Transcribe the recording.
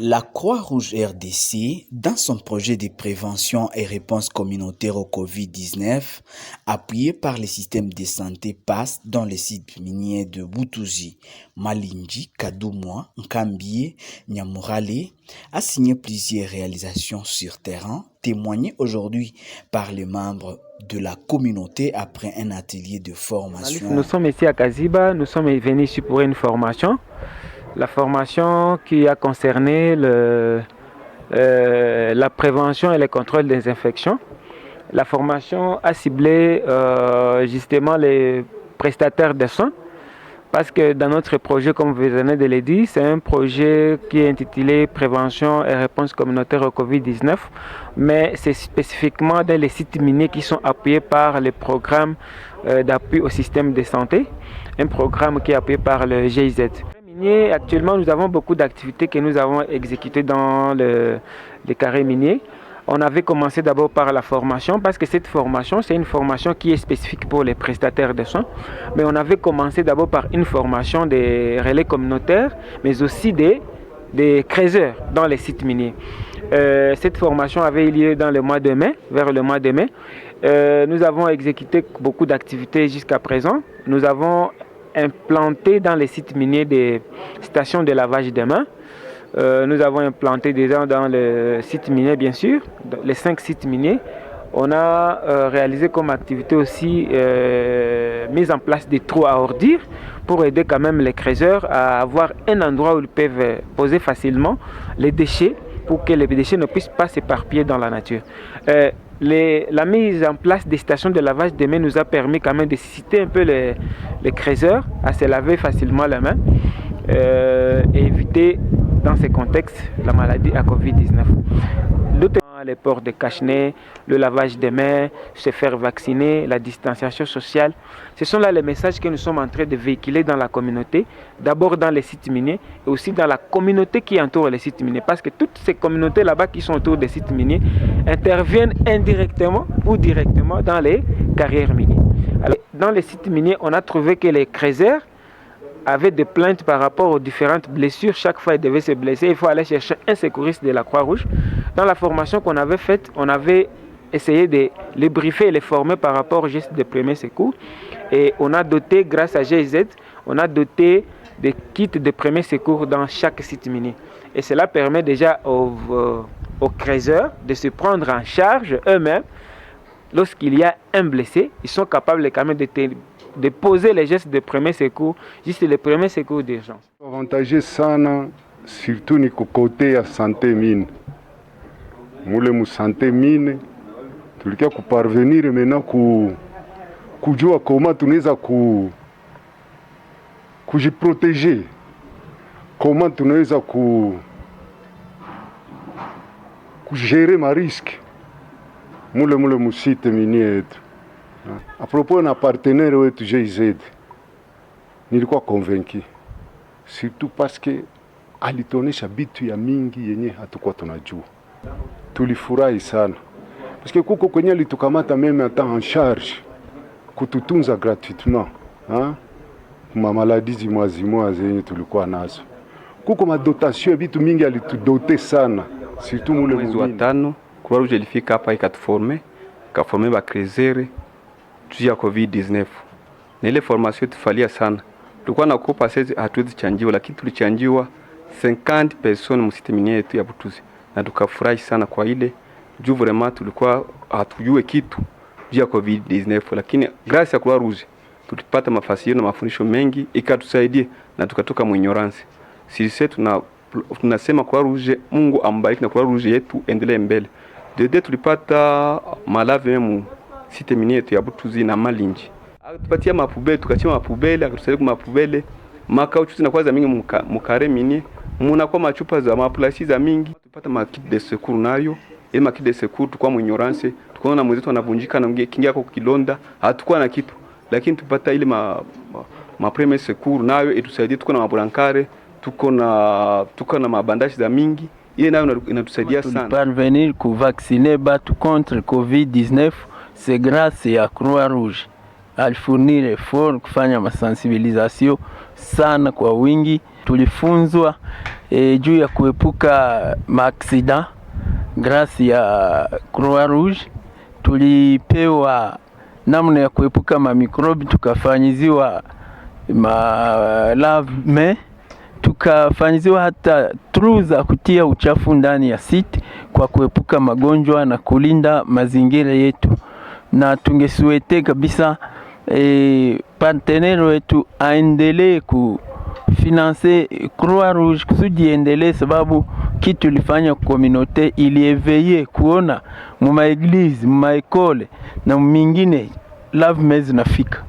La Croix-Rouge RDC, dans son projet de prévention et réponse communautaire au Covid-19, appuyé par les systèmes de santé PASS dans les sites miniers de Boutouzi, Malindi, Kadoumoua, Nkambie, Nyamurale, a signé plusieurs réalisations sur terrain, témoignées aujourd'hui par les membres de la communauté après un atelier de formation. Nous sommes ici à Kaziba, nous sommes venus ici pour une formation. La formation qui a concerné la prévention et le contrôle des infections. La formation a ciblé justement les prestataires de soins parce que dans notre projet, comme vous venez de le dire, c'est un projet qui est intitulé Prévention et réponse communautaire au Covid-19, mais c'est spécifiquement dans les sites miniers qui sont appuyés par le programme d'appui au système de santé, un programme qui est appuyé par le GIZ. Actuellement, nous avons beaucoup d'activités que nous avons exécutées dans les carrés miniers. On avait commencé d'abord par la formation parce que cette formation, c'est une formation qui est spécifique pour les prestataires de soins. Mais on avait commencé d'abord par une formation des relais communautaires, mais aussi des creuseurs dans les sites miniers. Cette formation avait eu lieu dans le mois de mai, vers le mois de mai. Nous avons exécuté beaucoup d'activités jusqu'à présent. Nous avons implanté dans les sites miniers des stations de lavage des mains. Nous avons implanté déjà dans le site minier, bien sûr, les 5 sites miniers. On a réalisé comme activité aussi mise en place des trous à ordures pour aider quand même les creuseurs à avoir un endroit où ils peuvent poser facilement les déchets pour que les déchets ne puissent pas s'éparpiller dans la nature. La mise en place des stations de lavage des mains nous a permis quand même de susciter un peu les creuseurs à se laver facilement les mains et éviter dans ces contextes la maladie à Covid-19. Les ports de cache-nez, le lavage des mains, se faire vacciner, la distanciation sociale. Ce sont là les messages que nous sommes en train de véhiculer dans la communauté, d'abord dans les sites miniers et aussi dans la communauté qui entoure les sites miniers. Parce que toutes ces communautés là-bas qui sont autour des sites miniers interviennent indirectement ou directement dans les carrières minières. Alors, dans les sites miniers, on a trouvé que les creuseurs avaient des plaintes par rapport aux différentes blessures. Chaque fois, ils devaient se blesser. Il faut aller chercher un secouriste de la Croix-Rouge. Dans la formation qu'on avait faite, on avait essayé de les briefer et les former par rapport aux gestes de premiers secours. Et on a doté, grâce à GIZ, on a doté des kits de premiers secours dans chaque site minier. Et cela permet déjà aux creuseurs de se prendre en charge eux-mêmes. Lorsqu'il y a un blessé, ils sont capables quand même de poser les gestes de premier secours, juste les premiers secours d'urgence. Avantageux sana, surtout ni côté ya santé mine. Mule mu santé mine, tulikia kuparvenir maintenant kujua comment tunaweza kujiproteger, comment tunaweza kugérer ma risque. Mule mu site minier yetu. À propos na partenaire wetu GIZ, nilikuwa convaincu surtout parce que alituonesha bitu ya mingi yenye hatukuwa tunajua. Tulifurahi sana parce que kuko kwenye alitukamata meme en temps en charge kututunza gratuitement ma maladie zimwa zenye tulikuwa nazo. Kuko madotation bitu mingi alitudote sana surtout mule mwezi wa 5 Croix-Rouge ilifika hapa ikatuforme ba creuseurs juu ya Covid-19. Na ile formation tufalia sana. Tulikuwa na kopa sasa hatuwezi chanjiwa, lakini tulichanjiwa 50 personnes msite minier yetu ya Butuzi. Na tukafurahi sana kwa ile juu vraiment tulikuwa hatujue kitu juu ya Covid-19, lakini grâce ya Croix-Rouge tulipata mafasiri na mafundisho mengi ikatusaidia na tukatoka ignorance. Sisi tunasema Croix-Rouge, Mungu ambariki na Croix-Rouge yetu endelee mbele. Dede tulipata malave memu site minier yetu ya Butuzi na Malindi. Tupatia mapubele, tukachima mapubele, akatusaidia kwa mapubele. Makauchu zinakuwa mingi mukare minier. Munakuwa machupa za maplasi za mingi. Tupata makit de secours nayo. Ile makit de secours tukua mu ignorance, tukaona mwenzetu anavunjika na kingia kwa kilonda, hatakuwa na kitu. Lakini tupata ile ma premier secours nayo itusaidie, tuko na mabulankare, tuko na mabandashi za mingi. Ile nayo inatusaidia sana. Parvenir ku vacciner batu contre Covid-19, c'est grâce à Croix-Rouge. Alifournir effort kufanya masensibilisation sana kwa wingi. Tulifunzwa juu ya kuepuka maaksida. Grâce ya Croix Rouge tulipewa namna ya kuepuka mamikrobi, tukafanyiziwa lave main, tukafanyiziwa hata trou za kutia uchafu ndani ya site kwa kuepuka magonjwa na kulinda mazingira yetu. Na tungesuete kabisa partenaire wetu aendelee kufinanse Croix Rouge kusudi endelee, sababu kitu ilifanya communauté ilieveye kuona mu maeglise, mu maekole na mingine lave main zinafika.